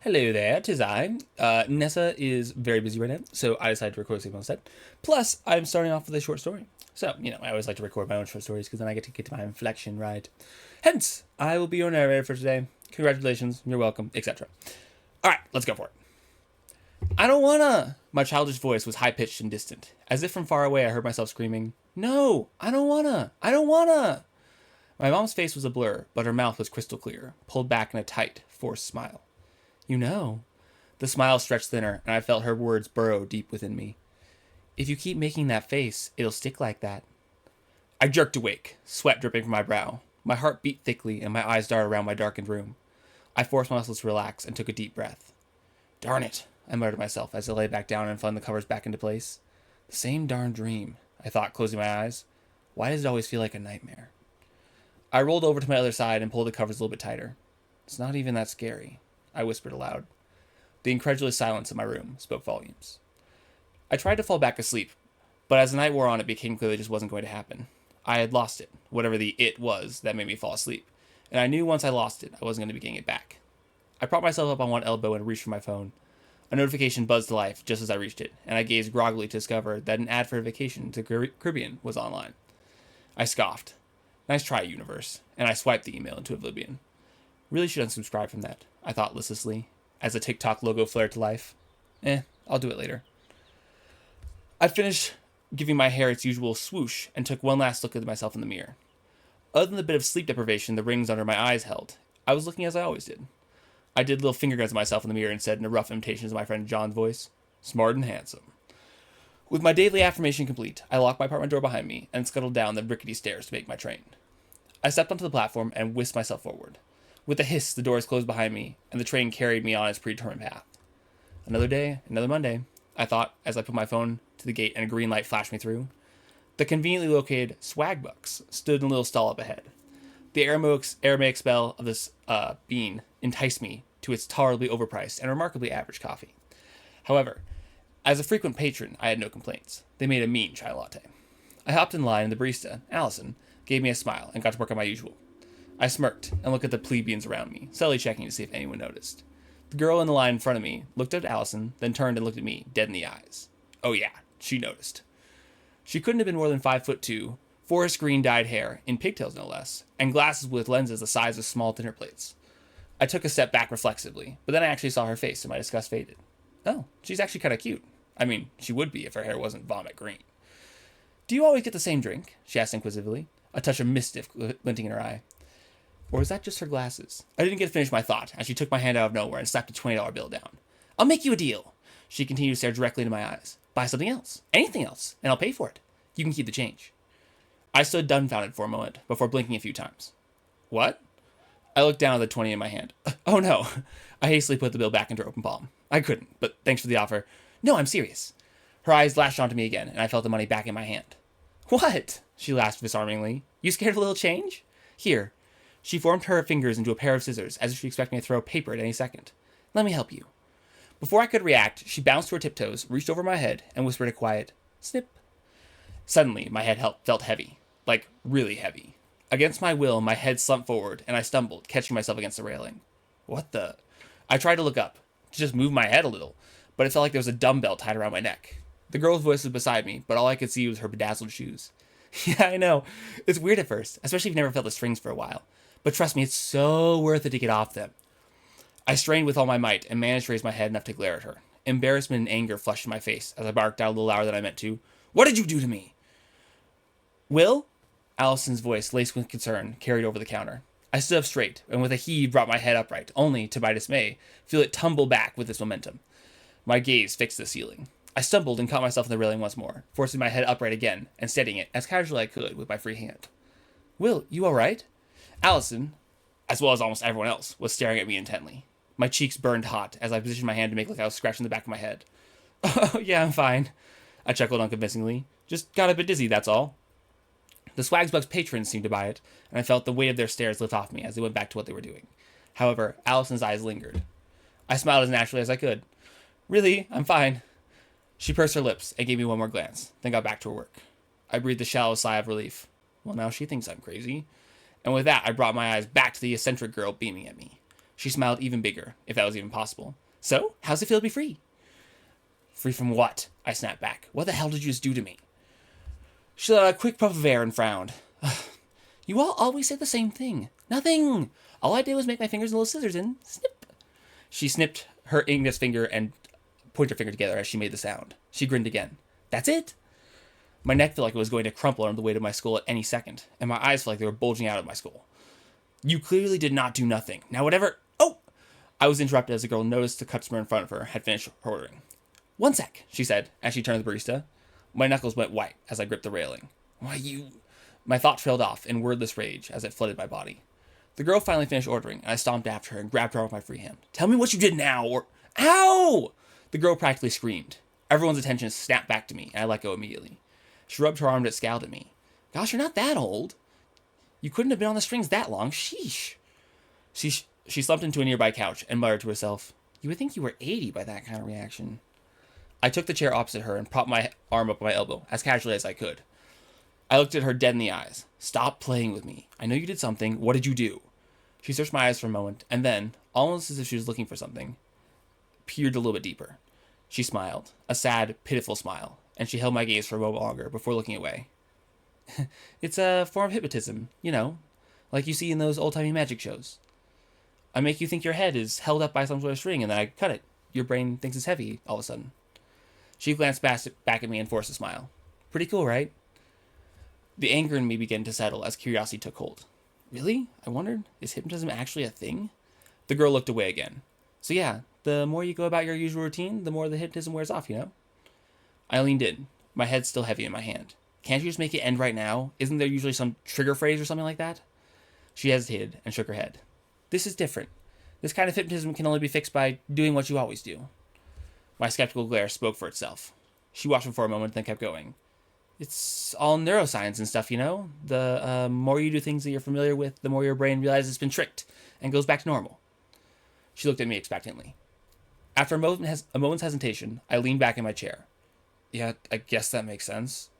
Hello there, tis I. Nessa is very busy right now, so I decided to record something instead. Plus, I'm starting off with a short story. So, I always like to record my own short stories because then I get to my inflection right. Hence, I will be your narrator for today. Congratulations, you're welcome, etc. Alright, let's go for it. I don't wanna! My childish voice was high pitched and distant. As if from far away, I heard myself screaming, No! I don't wanna! I don't wanna! My mom's face was a blur, but her mouth was crystal clear, pulled back in a tight, forced smile. You know. The smile stretched thinner, and I felt her words burrow deep within me. If you keep making that face, it'll stick like that. I jerked awake, sweat dripping from my brow. My heart beat thickly, and my eyes darted around my darkened room. I forced my muscles to relax and took a deep breath. Darn it, I muttered to myself as I lay back down and flung the covers back into place. The same darn dream, I thought, closing my eyes. Why does it always feel like a nightmare? I rolled over to my other side and pulled the covers a little bit tighter. It's not even that scary, I whispered aloud. The incredulous silence in my room spoke volumes. I tried to fall back asleep, but as the night wore on, it became clear that it just wasn't going to happen. I had lost it, whatever the it was that made me fall asleep, and I knew once I lost it, I wasn't going to be getting it back. I propped myself up on one elbow and reached for my phone. A notification buzzed to life just as I reached it, and I gazed groggily to discover that an ad for a vacation to Caribbean was online. I scoffed. Nice try, universe, and I swiped the email into oblivion. Really should unsubscribe from that, I thought listlessly, as the TikTok logo flared to life. I'll do it later. I finished giving my hair its usual swoosh and took one last look at myself in the mirror. Other than the bit of sleep deprivation the rings under my eyes held, I was looking as I always did. I did little finger guns at myself in the mirror and said in a rough imitation of my friend John's voice, Smart and handsome. With my daily affirmation complete, I locked my apartment door behind me and scuttled down the rickety stairs to make my train. I stepped onto the platform and whisked myself forward. With a hiss, the doors closed behind me, and the train carried me on its predetermined path. Another day, another Monday, I thought as I put my phone to the gate and a green light flashed me through. The conveniently located Swagbucks stood in a little stall up ahead. The Aramaic spell of this bean enticed me to its tolerably overpriced and remarkably average coffee. However, as a frequent patron, I had no complaints. They made a mean chai latte. I hopped in line, and the barista, Allison, gave me a smile and got to work on my usual. I smirked and looked at the plebeians around me, subtly checking to see if anyone noticed. The girl in the line in front of me looked at Allison, then turned and looked at me, dead in the eyes. Oh yeah, she noticed. She couldn't have been more than 5'2", forest green dyed hair, in pigtails no less, and glasses with lenses the size of small dinner plates. I took a step back reflexively, but then I actually saw her face and my disgust faded. Oh, she's actually kind of cute. I mean, she would be if her hair wasn't vomit green. Do you always get the same drink? She asked inquisitively, a touch of mischief glinting in her eye. Or is that just her glasses? I didn't get to finish my thought as she took my hand out of nowhere and slapped a $20 bill down. I'll make you a deal. She continued to stare directly into my eyes. Buy something else. Anything else. And I'll pay for it. You can keep the change. I stood dumbfounded for a moment before blinking a few times. What? I looked down at the 20 in my hand. Oh no. I hastily put the bill back into her open palm. I couldn't, but thanks for the offer. No, I'm serious. Her eyes lashed onto me again, and I felt the money back in my hand. What? She laughed disarmingly. You scared of a little change? Here. She formed her fingers into a pair of scissors, as if she expected me to throw paper at any second. Let me help you. Before I could react, she bounced to her tiptoes, reached over my head, and whispered a quiet, snip. Suddenly, my head felt heavy. Like, really heavy. Against my will, my head slumped forward, and I stumbled, catching myself against the railing. What the? I tried to look up, to just move my head a little, but it felt like there was a dumbbell tied around my neck. The girl's voice was beside me, but all I could see was her bedazzled shoes. Yeah, I know. It's weird at first, especially if you've never felt the strings for a while. But trust me, it's so worth it to get off them. I strained with all my might and managed to raise my head enough to glare at her. Embarrassment and anger flushed in my face as I barked out a little louder than I meant to. What did you do to me? Will? Allison's voice, laced with concern, carried over the counter. I stood up straight and with a heave brought my head upright, only, to my dismay, feel it tumble back with its momentum. My gaze fixed the ceiling. I stumbled and caught myself in the railing once more, forcing my head upright again and steadying it as casually as I could with my free hand. Will, you all right? Allison, as well as almost everyone else, was staring at me intently. My cheeks burned hot as I positioned my hand to make like I was scratching the back of my head. Oh, yeah, I'm fine. I chuckled unconvincingly. Just got a bit dizzy, that's all. The Swagsbugs patrons seemed to buy it, and I felt the weight of their stares lift off me as they went back to what they were doing. However, Allison's eyes lingered. I smiled as naturally as I could. Really, I'm fine. She pursed her lips and gave me one more glance, then got back to her work. I breathed a shallow sigh of relief. Well, now she thinks I'm crazy. And with that, I brought my eyes back to the eccentric girl beaming at me. She smiled even bigger, if that was even possible. So, how's it feel to be free? Free from what? I snapped back. What the hell did you just do to me? She let out a quick puff of air and frowned. You all always say the same thing. Nothing. All I did was make my fingers and little scissors and snip. She snipped her index finger and pointer finger together as she made the sound. She grinned again. That's it? My neck felt like it was going to crumple under the weight of my skull at any second, and my eyes felt like they were bulging out of my skull. You clearly did not do nothing. Now whatever... Oh! I was interrupted as the girl noticed the customer in front of her had finished her ordering. One sec, she said, as she turned to the barista. My knuckles went white as I gripped the railing. Why, you... My thought trailed off in wordless rage as it flooded my body. The girl finally finished ordering, and I stomped after her and grabbed her arm with my free hand. Tell me what you did now, or... Ow! The girl practically screamed. Everyone's attention snapped back to me, and I let go immediately. She rubbed her arm and scowled at me. Gosh, you're not that old. You couldn't have been on the strings that long. Sheesh. She slumped into a nearby couch and muttered to herself, You would think you were 80 by that kind of reaction. I took the chair opposite her and propped my arm up on my elbow, as casually as I could. I looked at her dead in the eyes. Stop playing with me. I know you did something. What did you do? She searched my eyes for a moment, and then, almost as if she was looking for something, peered a little bit deeper. She smiled, a sad, pitiful smile, and she held my gaze for a moment longer before looking away. It's a form of hypnotism, you know, like you see in those old-timey magic shows. I make you think your head is held up by some sort of string, and then I cut it. Your brain thinks it's heavy, all of a sudden. She glanced back at me and forced a smile. Pretty cool, right? The anger in me began to settle as curiosity took hold. Really? I wondered, is hypnotism actually a thing? The girl looked away again. So yeah, the more you go about your usual routine, the more the hypnotism wears off, you know? I leaned in, my head still heavy in my hand. Can't you just make it end right now? Isn't there usually some trigger phrase or something like that? She hesitated and shook her head. This is different. This kind of hypnotism can only be fixed by doing what you always do. My skeptical glare spoke for itself. She watched me for a moment, then kept going. It's all neuroscience and stuff, you know? The more you do things that you're familiar with, the more your brain realizes it's been tricked and goes back to normal. She looked at me expectantly. After a moment's hesitation, I leaned back in my chair. Yeah, I guess that makes sense.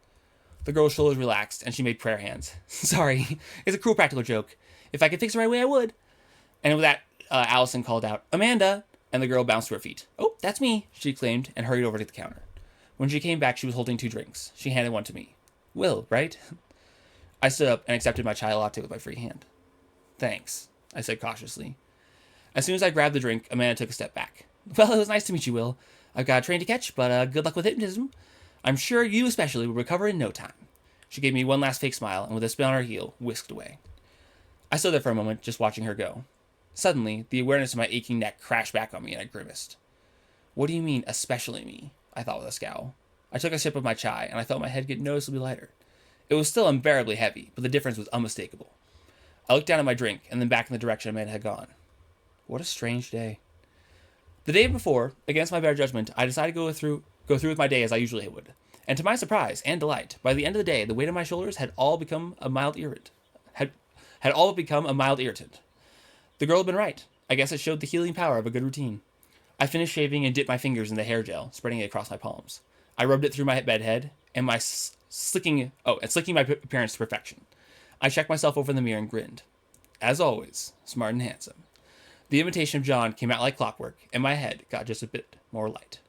The girl's shoulders relaxed, and she made prayer hands. Sorry, it's a cruel practical joke. If I could fix it right away, I would. And with that, Allison called out, Amanda! And the girl bounced to her feet. Oh, that's me, she exclaimed, and hurried over to the counter. When she came back, she was holding 2 drinks. She handed one to me. Will, right? I stood up and accepted my chai latte with my free hand. Thanks, I said cautiously. As soon as I grabbed the drink, Amanda took a step back. Well, it was nice to meet you, Will. I've got a train to catch, but good luck with hypnotism. I'm sure you especially will recover in no time. She gave me one last fake smile, and with a spin on her heel, whisked away. I stood there for a moment, just watching her go. Suddenly, the awareness of my aching neck crashed back on me, and I grimaced. What do you mean, especially me? I thought with a scowl. I took a sip of my chai, and I felt my head get noticeably lighter. It was still unbearably heavy, but the difference was unmistakable. I looked down at my drink, and then back in the direction Amanda had gone. What a strange day. The day before, against my better judgment, I decided to go through with my day as I usually would. And to my surprise and delight, by the end of the day, the weight of my shoulders had all become a mild irritant. Had all become a mild irritant. The girl had been right. I guess it showed the healing power of a good routine. I finished shaving and dipped my fingers in the hair gel, spreading it across my palms. I rubbed it through my bed head, and slicking my appearance to perfection. I checked myself over in the mirror and grinned. As always, smart and handsome. The imitation of John came out like clockwork, and my head got just a bit more light.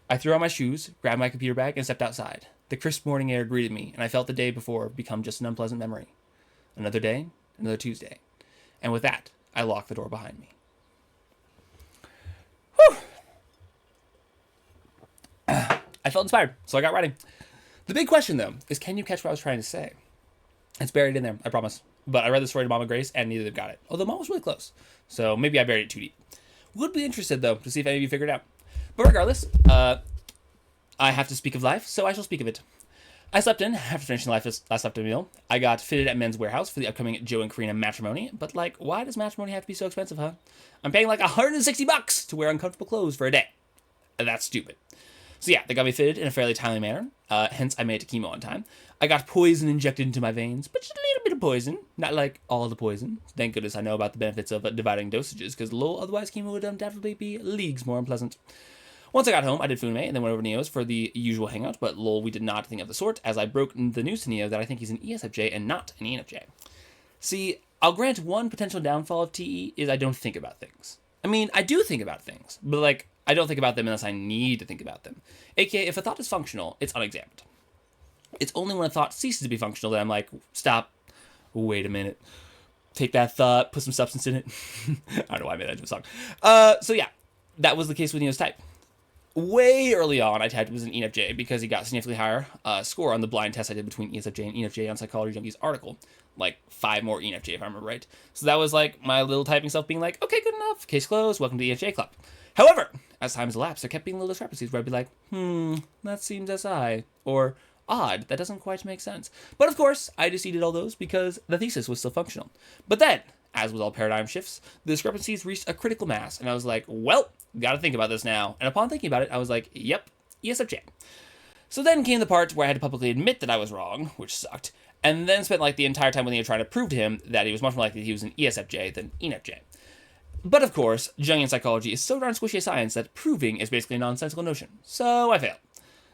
I threw on my shoes, grabbed my computer bag, and stepped outside. The crisp morning air greeted me, and I felt the day before become just an unpleasant memory. Another day, another Tuesday. And with that, I locked the door behind me. Whew! I felt inspired, so I got writing. The big question, though, is can you catch what I was trying to say? It's buried in there, I promise. But I read the story to Mama Grace, and neither of them got it. Although Mom was really close. So maybe I buried it too deep. Would be interested, though, to see if any of you figured it out. But regardless, I have to speak of life, so I shall speak of it. I slept in after finishing last afternoon meal. I got fitted at Men's Warehouse for the upcoming Joe and Karina matrimony. But, why does matrimony have to be so expensive, huh? I'm paying $160 to wear uncomfortable clothes for a day. That's stupid. So yeah, they got me fitted in a fairly timely manner. Hence, I made it to chemo on time. I got poison injected into my veins, but just a little bit of poison. Not like all the poison. Thank goodness I know about the benefits of dividing dosages, because otherwise chemo would undoubtedly be leagues more unpleasant. Once I got home, I did Fume and then went over to Neos for the usual hangout, but we did not think of the sort, as I broke the news to Neo that I think he's an ESFJ and not an ENFJ. See, I'll grant one potential downfall of TE is I don't think about things. I mean, I do think about things, but like, I don't think about them unless I need to think about them. AKA, if a thought is functional, it's unexamined. It's only when a thought ceases to be functional that I'm like, stop, wait a minute, take that thought, put some substance in it. I don't know why I made that into a song. So yeah, that was the case with Neo's type. Way early on, I typed it was an ENFJ because he got significantly higher score on the blind test I did between ESFJ and ENFJ on Psychology Junkie's article. Like 5 more ENFJ if I remember right. So that was like my little typing self being like, okay, good enough, case closed, welcome to the ENFJ club. However, as time has elapsed, there kept being little discrepancies where I'd be like, that seems SI, or odd, that doesn't quite make sense. But of course, I disputed all those because the thesis was still functional. But then, as with all paradigm shifts, the discrepancies reached a critical mass, and I was like, well, gotta think about this now. And upon thinking about it, I was like, yep, ESFJ. So then came the part where I had to publicly admit that I was wrong, which sucked, and then spent like the entire time with Neo trying to prove to him that he was much more likely he was an ESFJ than ENFJ. But of course, Jungian psychology is so darn squishy a science that proving is basically a nonsensical notion. So I failed.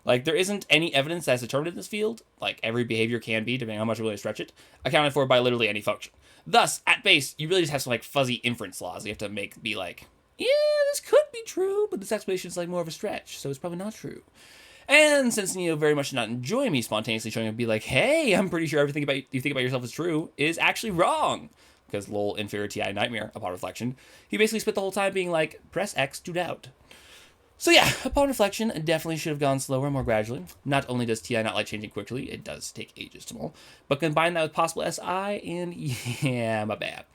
Like, there isn't any evidence that's determined in this field, like every behavior can be, depending on how much you really stretch it, accounted for by literally any function. Thus, at base, you really just have some like fuzzy inference laws you have to be like, yeah, this could be true, but this explanation is like more of a stretch, so it's probably not true. And since Neo very much did not enjoy me spontaneously showing up and be like, hey, I'm pretty sure everything you think about yourself is true, is actually wrong, because lol, inferior TI nightmare, upon reflection, he basically spent the whole time being like, press X to doubt. So yeah, upon reflection, definitely should have gone slower, more gradually. Not only does TI not like changing quickly, it does take ages to mull, but combine that with possible SI, and yeah, my bad.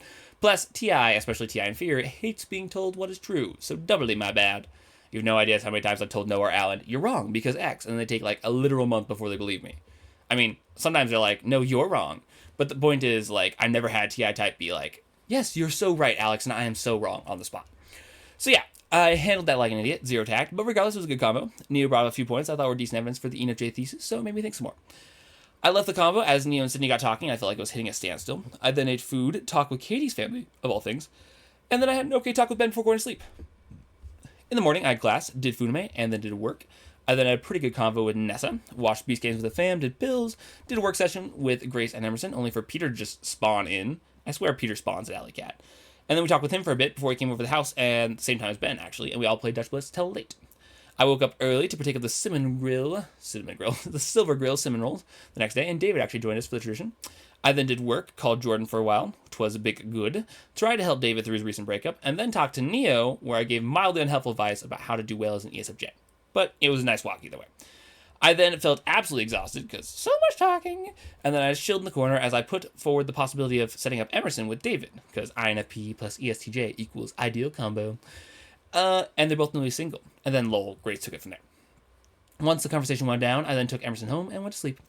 Plus, TI, especially TI inferior, hates being told what is true, so doubly my bad. You have no idea how many times I've told Noah or Alan, you're wrong because X, and they take like a literal month before they believe me. I mean, sometimes they're like, no, you're wrong. But the point is, like, I never had TI type be like, yes, you're so right, Alex, and I am so wrong on the spot. So yeah, I handled that like an idiot, zero tact, but regardless, it was a good combo. Neo brought up a few points I thought were decent evidence for the ENFJ thesis, so it made me think some more. I left the combo as Neo and Sydney got talking. I felt like I was hitting a standstill. I then ate food, talked with Katie's family, of all things, and then I had an okay talk with Ben before going to sleep. In the morning, I had class, did Funame, and then did work. I then had a pretty good convo with Nessa, watched Beast Games with the fam, did pills, did a work session with Grace and Emerson, only for Peter to just spawn in. I swear Peter spawns at Alley Cat. And then we talked with him for a bit before he came over to the house, and same time as Ben, actually, and we all played Dutch Blitz till late. I woke up early to partake of the the Silver Grill cinnamon rolls the next day, and David actually joined us for the tradition. I then did work, called Jordan for a while, 'twas a big good, tried to help David through his recent breakup, and then talked to Neo, where I gave mildly unhelpful advice about how to do well as an ESFJ. But it was a nice walk either way. I then felt absolutely exhausted, because so much talking, and then I just chilled in the corner as I put forward the possibility of setting up Emerson with David, because INFP plus ESTJ equals ideal combo. And they're both newly single. And then lol, Grace took it from there. Once the conversation wound down, I then took Emerson home and went to sleep.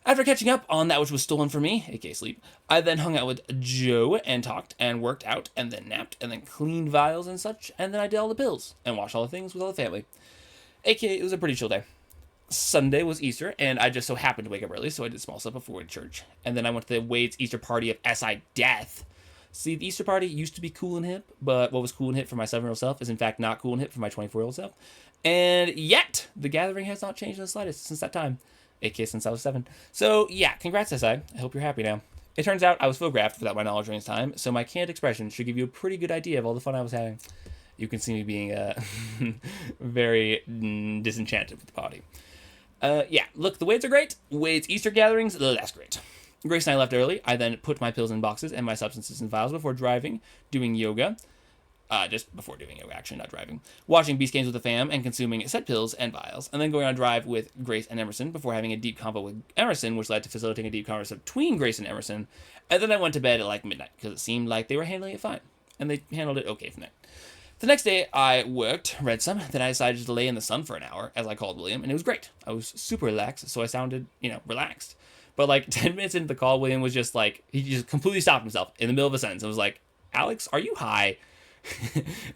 After catching up on that which was stolen from me, aka sleep, I then hung out with Joe and talked and worked out and then napped and then cleaned vials and such, and then I did all the pills and watched all the things with all the family. Aka, it was a pretty chill day. Sunday was Easter, and I just so happened to wake up early, so I did small stuff before went to church. And then I went to the Wade's Easter party of SI Death. See, the Easter party used to be cool and hip, but what was cool and hip for my 7-year-old self is in fact not cool and hip for my 24-year-old self. And yet, the gathering has not changed in the slightest since that time. aka since I was 7. So yeah, congrats SI. I hope you're happy now. It turns out I was photographed without my knowledge during this time, so my canned expression should give you a pretty good idea of all the fun I was having. You can see me being very disenchanted with the party. Yeah, look, the Wades are great. Wades Easter gatherings, that's great. Grace and I left early. I then put my pills in boxes and my substances in vials before driving, doing yoga. Just before doing yoga, actually, not driving. Watching Beast Games with the fam and consuming set pills and vials. And then going on a drive with Grace and Emerson before having a deep convo with Emerson, which led to facilitating a deep conversation between Grace and Emerson. And then I went to bed at like midnight because it seemed like they were handling it fine. And they handled it okay from there. The next day, I worked, read some, then I decided to lay in the sun for an hour, as I called William, and it was great. I was super relaxed, so I sounded, relaxed. But like 10 minutes into the call, William was just like, he just completely stopped himself in the middle of a sentence and was like, Alex, are you high?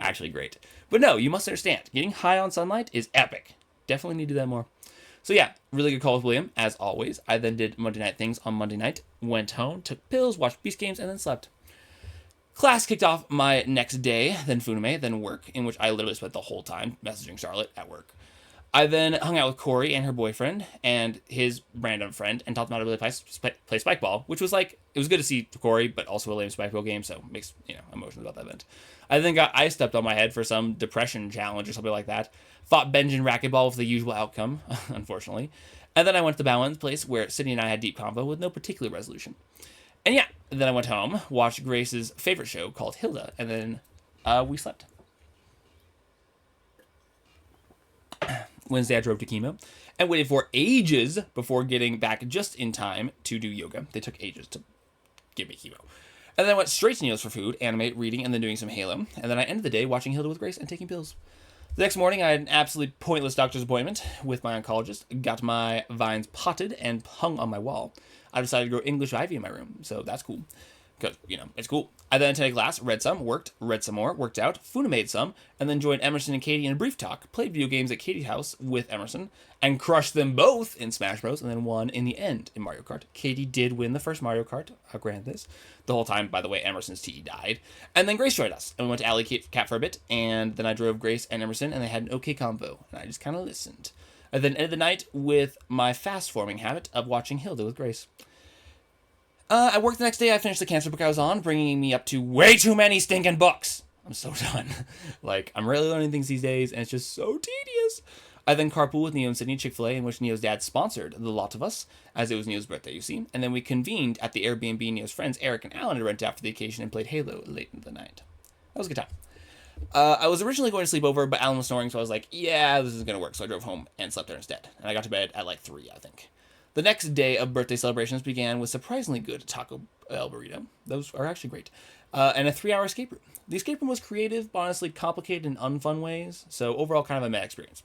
Actually great. But no, you must understand, getting high on sunlight is epic. Definitely need to do that more. So yeah, really good call with William, as always. I then did Monday night things on Monday night, went home, took pills, watched Beast Games, and then slept. Class kicked off my next day, then Funame, then work, in which I literally spent the whole time messaging Charlotte at work. I then hung out with Corey and her boyfriend and his random friend and taught them how to really play spike ball, which was like, it was good to see Corey, but also a lame spike ball game, so makes, emotions about that event. I then got ice stepped on my head for some depression challenge or something like that. Fought Benjamin racquetball with the usual outcome, unfortunately. And then I went to the Balance place where Sydney and I had deep convo with no particular resolution. And yeah, then I went home, watched Grace's favorite show called Hilda, and then we slept. Wednesday, I drove to chemo and waited for ages before getting back just in time to do yoga. They took ages to give me chemo. And then I went straight to Neos for food, anime, reading, and then doing some Halo. And then I ended the day watching Hilda with Grace and taking pills. The next morning, I had an absolutely pointless doctor's appointment with my oncologist, got my vines potted and hung on my wall. I decided to grow English ivy in my room, so that's cool. Because, it's cool. I then attended class, read some, worked, read some more, worked out, Funa made some, and then joined Emerson and Katie in a brief talk, played video games at Katie's house with Emerson, and crushed them both in Smash Bros, and then won in the end in Mario Kart. Katie did win the first Mario Kart, I'll grant this. The whole time, by the way, Emerson's TE died. And then Grace joined us, and we went to Alley Cat for a bit, and then I drove Grace and Emerson, and they had an okay convo, and I just kind of listened. I then ended the night with my fast-forming habit of watching Hilda with Grace. I worked the next day. I finished the cancer book I was on, bringing me up to way too many stinking books. I'm so done. I'm really learning things these days, and it's just so tedious. I then carpooled with Neo and Sydney Chick-fil-A, in which Neo's dad sponsored the lot of us, as it was Neo's birthday, you see. And then we convened at the Airbnb Neo's friends, Eric and Alan, to rent out for the occasion and played Halo late into the night. That was a good time. I was originally going to sleep over, but Alan was snoring, so I was like, yeah, this isn't going to work. So I drove home and slept there instead. And I got to bed at 3, I think. The next day of birthday celebrations began with surprisingly good Taco Bell burrito. Those are actually great. And a 3-hour escape room. The escape room was creative, but honestly complicated in unfun ways. So overall, kind of a meh experience.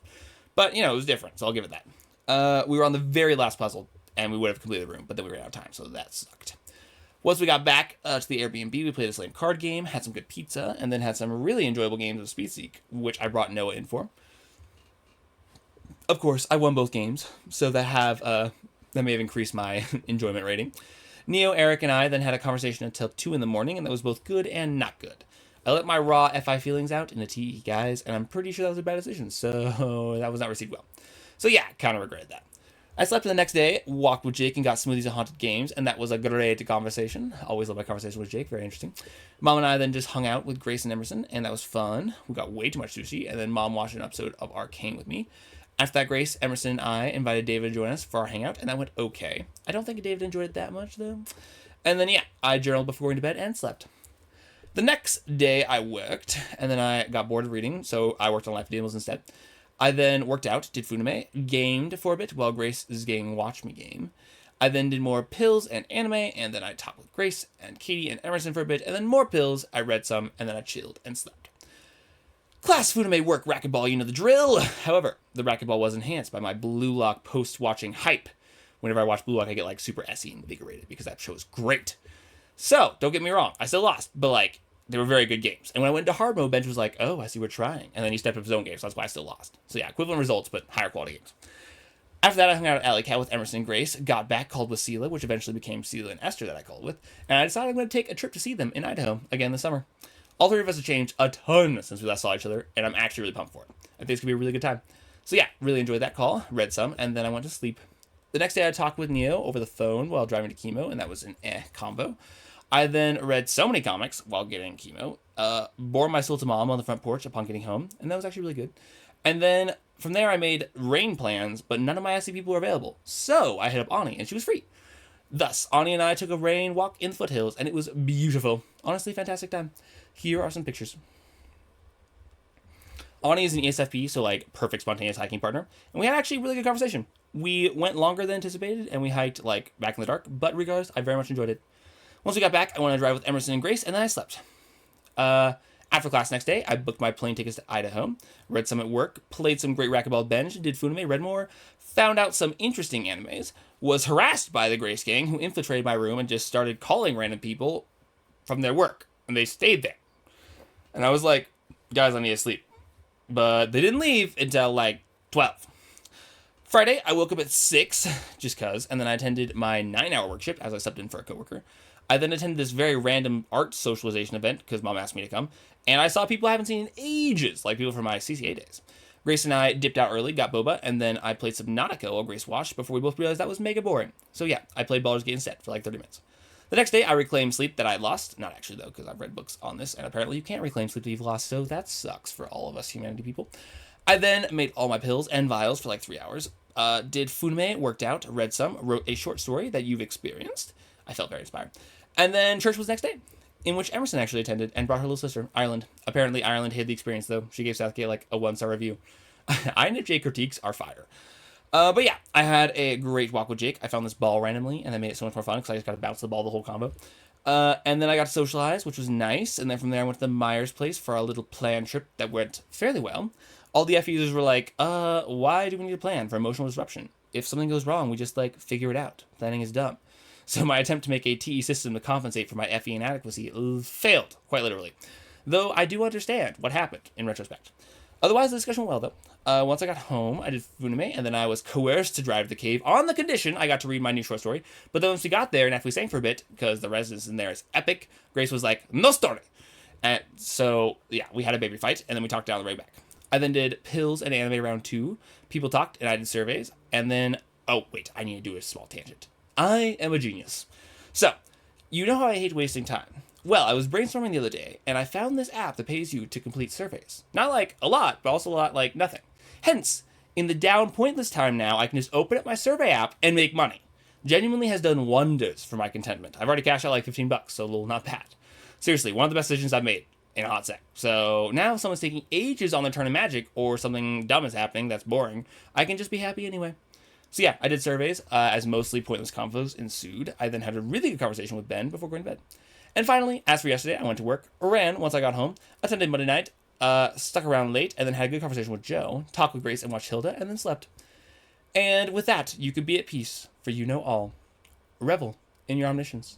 But, it was different, so I'll give it that. We were on the very last puzzle, and we would have completed the room, but then we ran out of time, so that sucked. Once we got back to the Airbnb, we played a slam card game, had some good pizza, and then had some really enjoyable games of Speed Seek, which I brought Noah in for. Of course, I won both games, so that may have increased my enjoyment rating. Neo, Eric, and I then had a conversation until 2 in the morning, and that was both good and not good. I let my raw FI feelings out in the TE, guys, and I'm pretty sure that was a bad decision, so that was not received well. So yeah, kind of regretted that. I slept the next day, walked with Jake, and got smoothies at Haunted Games, and that was a great conversation. Always love my conversation with Jake, very interesting. Mom and I then just hung out with Grace and Emerson, and that was fun. We got way too much sushi, and then Mom watched an episode of Arcane with me. After that, Grace, Emerson, and I invited David to join us for our hangout, and that went okay. I don't think David enjoyed it that much, though. And then, yeah, I journaled before going to bed and slept. The next day, I worked, and then I got bored of reading, so I worked on Life of Daniels instead. I then worked out, did Funame, gamed for a bit while Grace's gang watched me game. I then did more pills and anime, and then I talked with Grace and Katie and Emerson for a bit, and then more pills, I read some, and then I chilled and slept. Class Funame work racquetball, you know the drill. However, the racquetball was enhanced by my Blue Lock post-watching hype. Whenever I watch Blue Lock, I get super SE and invigorated because that show is great. So, don't get me wrong, I still lost, but they were very good games. And when I went into hard mode, Bench was like, oh, I see we're trying. And then he stepped up his own game, so that's why I still lost. So yeah, equivalent results, but higher quality games. After that, I hung out at Alley Cat with Emerson and Grace, got back, called with Sela, which eventually became Sela and Esther that I called with, and I decided I'm going to take a trip to see them in Idaho again this summer. All 3 of us have changed a ton since we last saw each other, and I'm actually really pumped for it. I think it's going to be a really good time. So yeah, really enjoyed that call, read some, and then I went to sleep. The next day, I talked with Neo over the phone while driving to chemo, and that was an combo. I then read so many comics while getting chemo, bore my soul to Mom on the front porch upon getting home, and that was actually really good. And then from there, I made rain plans, but none of my SC people were available. So I hit up Ani, and she was free. Thus, Ani and I took a rain walk in the foothills, and it was beautiful. Honestly, fantastic time. Here are some pictures. Ani is an ESFP, so perfect spontaneous hiking partner, and we had actually a really good conversation. We went longer than anticipated, and we hiked back in the dark, but regardless, I very much enjoyed it. Once we got back, I went on a drive with Emerson and Grace, and then I slept. After class next day, I booked my plane tickets to Idaho, read some at work, played some great racquetball bench, did Funame, read more, found out some interesting animes, was harassed by the Grace gang, who infiltrated my room and just started calling random people from their work, and they stayed there. And I was like, guys, I need to sleep. But they didn't leave until 12. Friday, I woke up at 6, just cause, and then I attended my 9-hour work shift as I slept in for a coworker. I then attended this very random art socialization event because Mom asked me to come, and I saw people I haven't seen in ages, like people from my CCA days. Grace and I dipped out early, got boba, and then I played Subnautica while Grace watched before we both realized that was mega boring. So yeah, I played Baldur's Gate instead for like 30 minutes. The next day, I reclaimed sleep that I had lost. Not actually, though, because I've read books on this, and apparently you can't reclaim sleep that you've lost, so that sucks for all of us humanity people. I then made all my pills and vials for like 3 hours. Did Funime, worked out, read some, wrote a short story that you've experienced. I felt very inspired. And then church was next day, in which Emerson actually attended and brought her little sister, Ireland. Apparently, Ireland hated the experience, though. She gave Southgate like a 1-star review. INFJ critiques are fire. But yeah, I had a great walk with Jake. I found this ball randomly, and that made it so much more fun because I just got to bounce the ball the whole combo. And then I got to socialize, which was nice. And then from there, I went to the Myers place for a little planned trip that went fairly well. All the F users were like, why do we need a plan for emotional disruption? If something goes wrong, we just, like, figure it out. Planning is dumb. So my attempt to make a TE system to compensate for my FE inadequacy failed, quite literally. Though I do understand what happened in retrospect. Otherwise, the discussion went well, though. Once I got home, I did Funime, and then I was coerced to drive to the cave on the condition I got to read my new short story. But then once we got there, and after we sang for a bit, because the residence in there is epic, Grace was like, no story! And so, yeah, we had a baby fight, and then we talked down the way back. I then did pills and anime round 2. People talked, and I did surveys. And then, oh, wait, I need to do a small tangent. I am a genius. So, you know how I hate wasting time. Well, I was brainstorming the other day, and I found this app that pays you to complete surveys. Not like a lot, but also a lot like nothing. Hence, in the down pointless time now, I can just open up my survey app and make money. Genuinely has done wonders for my contentment. I've already cashed out like $15, so a little not bad. Seriously, one of the best decisions I've made in a hot sec. So now if someone's taking ages on their turn of magic or something dumb is happening that's boring, I can just be happy anyway. So yeah, I did surveys as mostly pointless convos ensued. I then had a really good conversation with Ben before going to bed. And finally, as for yesterday, I went to work, ran once I got home, attended Monday night, stuck around late, and then had a good conversation with Joe, talked with Grace and watched Hilda, and then slept. And with that, you could be at peace, for you know all. Revel in your omniscience.